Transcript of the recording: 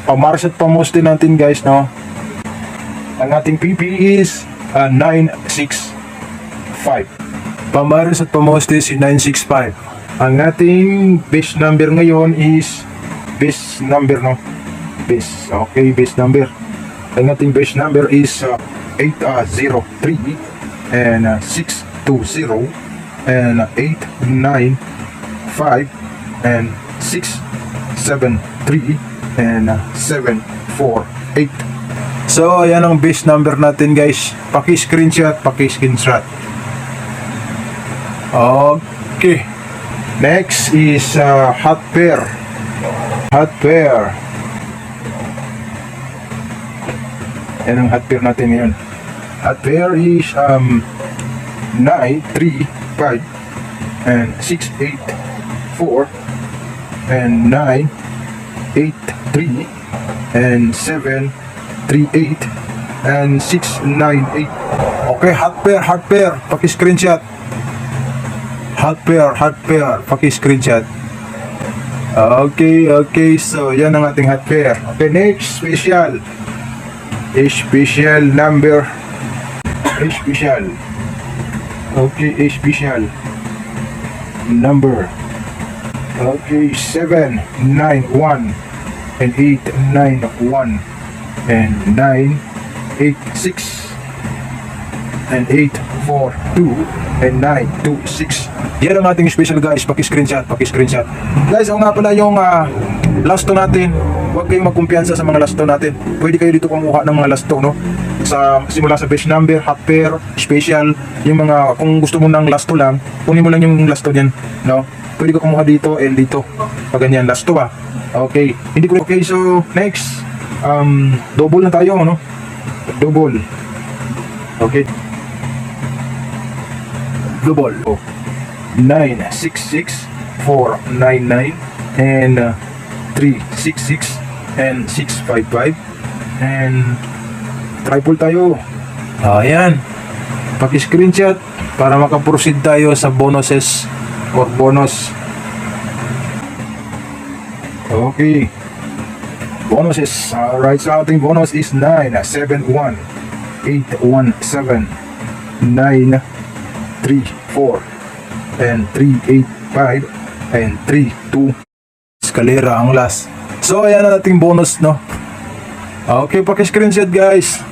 pamaras at pamos din natin guys, no? Ang ating PP is 965. Pamaras at pamos din si 965. Ang ating base number ngayon is base number, no? Base, okay, base number. Ang ating base number is 803 and 620 and 895 and 673 and 748. So ayan ang base number natin guys. Paki-screenshot, paki-screenshot. Okay. Next is hot pair. Hot pair. Yan ang hot pair natin ngayon. Hot pair is 935 and 684 and 983 and 738 and 698. Okay, hot pair, paki-screenshot. Hot pair, paki-screenshot. Okay, so yan ang ating hot pair. Okay, next, special number. Special. Okay, special number. Okay, 791 and 891 and 986 and 842 and 926. Yan ang ating special guys, paki-screenshot. Guys, ako nga pala yung lasto natin. Huwag kayong magkumpiyansa sa mga lasto natin. Pwede kayo dito kumuha ng mga lasto, no? Simula sa base number, hot pair, special, yung mga, kung gusto mo ng lasto lang, kunin mo lang yung lasto niyan, no? Pwede ka kumuha dito and dito. Pag ganyan, lasto ba? Okay. Okay, so next, double na tayo, no? Double. Okay. Double. 966 499 and 366 and 655 and triple tayo. Ayan. Paki-screenshot para makaproceed tayo sa bonuses or bonus. Okay. Bonuses. Alright, so ating bonus is 971 817 934 and 385 and 32. Eskalera ang last. So ayan na nating bonus, no? Okay, paki-screenshot guys.